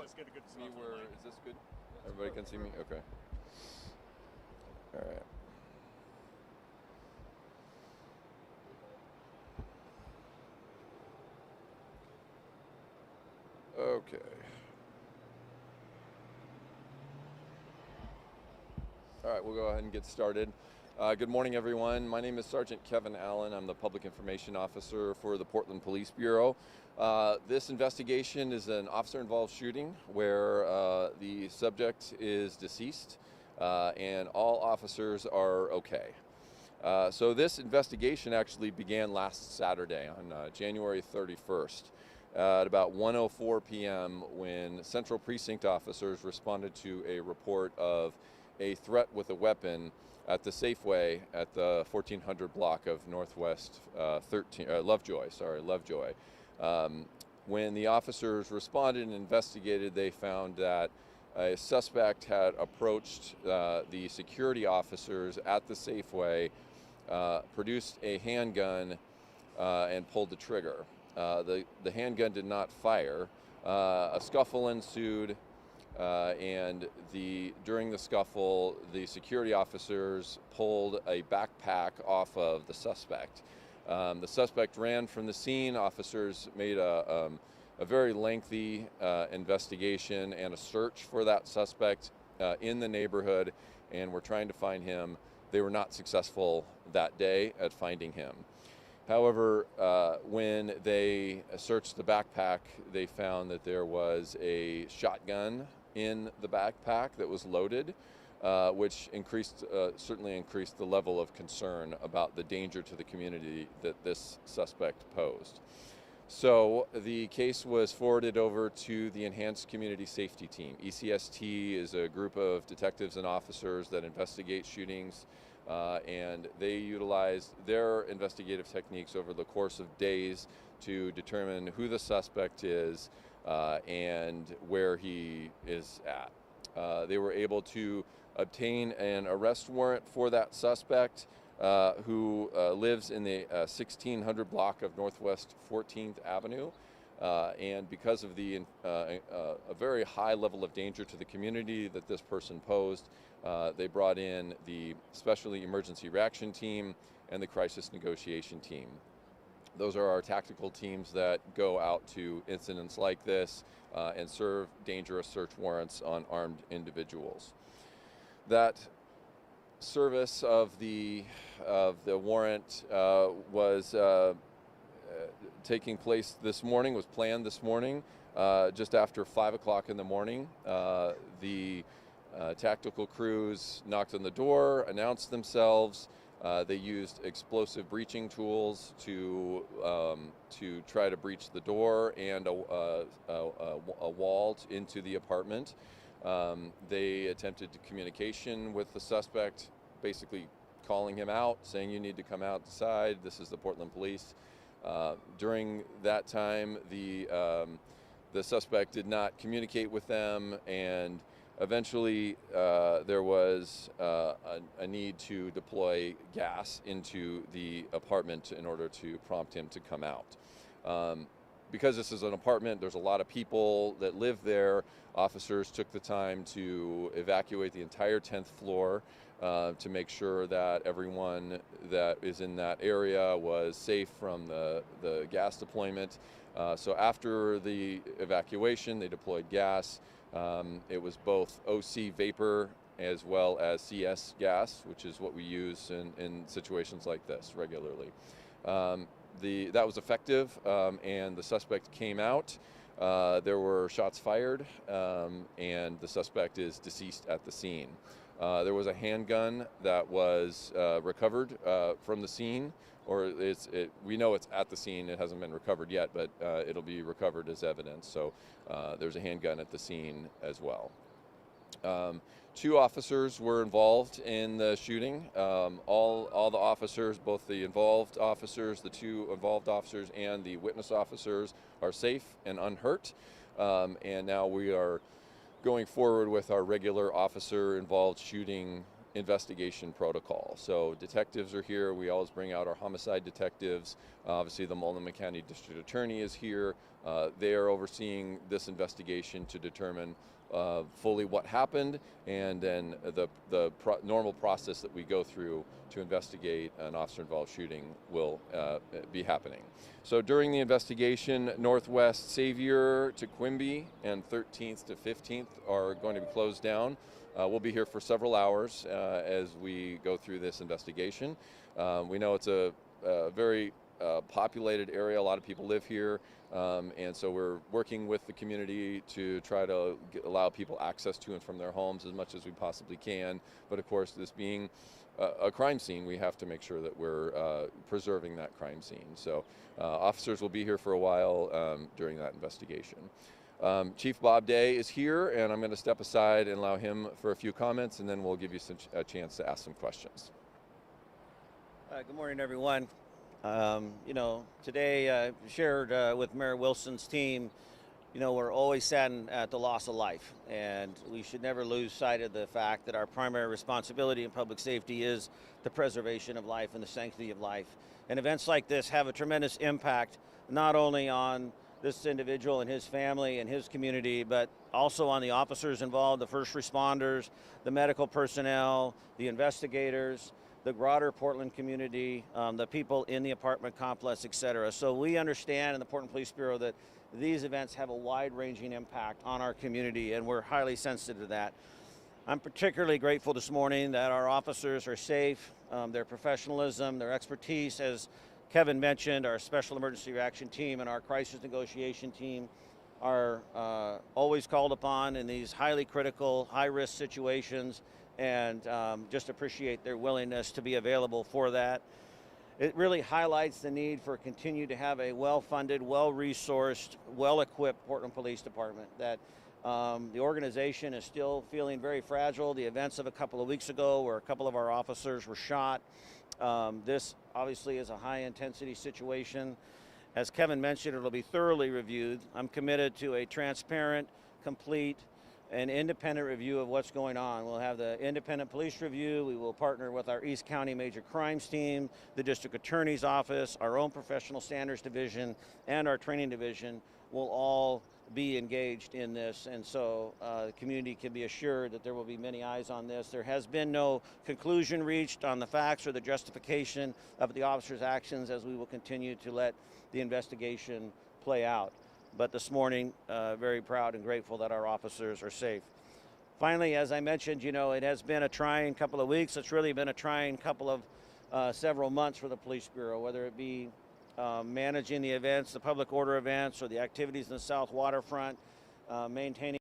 let's get a good me where, is this good? Everybody can see me? Okay. All right. Okay. All right, we'll go ahead and get started. Good morning, everyone. My name is Sergeant Kevin Allen. I'm the Public Information Officer for the Portland Police Bureau. This investigation is an officer-involved shooting where the subject is deceased and all officers are okay. So this investigation actually began last Saturday on January 31st at about 1:04 p.m. when Central Precinct officers responded to a report of a threat with a weapon at the Safeway at the 1400 block of Northwest Lovejoy. When the officers responded and investigated, they found that a suspect had approached the security officers at the Safeway, produced a handgun, and pulled the trigger. The handgun did not fire. A scuffle ensued. And during the scuffle, the security officers pulled a backpack off of the suspect. The suspect ran from the scene. Officers made a very lengthy investigation and a search for that suspect in the neighborhood, and were trying to find him. They were not successful that day at finding him. However, when they searched the backpack, they found that there was a shotgun in the backpack that was loaded, which certainly increased the level of concern about the danger to the community that this suspect posed. So the case was forwarded over to the Enhanced Community Safety Team. ECST is a group of detectives and officers that investigate shootings, and they utilized their investigative techniques over the course of days to determine who the suspect is and where he is at. They were able to obtain an arrest warrant for that suspect, who lives in the 1600 block of Northwest 14th Avenue. And because of a very high level of danger to the community that this person posed, they brought in the Specialty Emergency Reaction Team and the Crisis Negotiation Team. Those are our tactical teams that go out to incidents like this and serve dangerous search warrants on armed individuals. That service of the warrant was taking place this morning, was planned this morning, just after 5 o'clock in the morning. The tactical crews knocked on the door, announced themselves. They used explosive breaching tools to try to breach the door and a wall into the apartment. They attempted communication with the suspect, basically calling him out, saying, "You need to come outside. This is the Portland Police." During that time, the suspect did not communicate with them, and eventually, there was a need to deploy gas into the apartment in order to prompt him to come out. Because this is an apartment, there's a lot of people that live there. Officers took the time to evacuate the entire 10th floor to make sure that everyone that is in that area was safe from the gas deployment. So after the evacuation, they deployed gas. It was both OC vapor as well as CS gas, which is what we use in situations like this regularly. That was effective, and the suspect came out. There were shots fired, and the suspect is deceased at the scene. There was a handgun that was recovered from the scene, or we know it's at the scene. It hasn't been recovered yet, but it'll be recovered as evidence. So there's a handgun at the scene as well. 2 officers were involved in the shooting. All the officers, both the 2 involved officers and the witness officers, are safe and unhurt. And now we are going forward with our regular officer-involved shooting investigation protocol. So detectives are here. We always bring out our homicide detectives. Obviously the Multnomah County District Attorney is here. They are overseeing this investigation to determine fully what happened, and then the normal process that we go through to investigate an officer-involved shooting will be happening. So during the investigation, Northwest Savior to Quimby and 13th to 15th are going to be closed down. We'll be here for several hours as we go through this investigation. We know it's a very populated area. A lot of people live here, and so we're working with the community to try to allow people access to and from their homes as much as we possibly can. But of course, this being a crime scene, we have to make sure that we're preserving that crime scene. So officers will be here for a while during that investigation. Chief Bob Day is here, and I'm going to step aside and allow him for a few comments, and then we'll give you a chance to ask some questions. Good morning, everyone. Today I shared with Mayor Wilson's team, we're always saddened at the loss of life, and we should never lose sight of the fact that our primary responsibility in public safety is the preservation of life and the sanctity of life. And events like this have a tremendous impact, not only on this individual and his family and his community, but also on the officers involved, the first responders, the medical personnel, the investigators, the broader Portland community, the people in the apartment complex, et cetera. So we understand in the Portland Police Bureau that these events have a wide-ranging impact on our community, and we're highly sensitive to that. I'm particularly grateful this morning that our officers are safe, their professionalism, their expertise, as Kevin mentioned, our Special Emergency Reaction Team and our Crisis Negotiation Team are always called upon in these highly critical, high-risk situations, and just appreciate their willingness to be available for that. It really highlights the need for continue to have a well-funded, well-resourced, well-equipped Portland Police Department. That the organization is still feeling very fragile. The events of a couple of weeks ago where a couple of our officers were shot. This obviously is a high-intensity situation. As Kevin mentioned, it'll be thoroughly reviewed. I'm committed to a transparent, complete, and independent review of what's going on. We'll have the independent police review. We will partner with our East County Major Crimes Team, the District Attorney's Office, our own Professional Standards Division, and our Training Division will all be engaged in this, and so the community can be assured that there will be many eyes on this. There has been no conclusion reached on the facts or the justification of the officers' actions, as we will continue to let the investigation play out. But this morning, very proud and grateful that our officers are safe. Finally, as I mentioned, it has been a trying couple of weeks. It's really been a trying couple of several months for the Police Bureau, whether it be managing the events, the public order events, or the activities in the South Waterfront, maintaining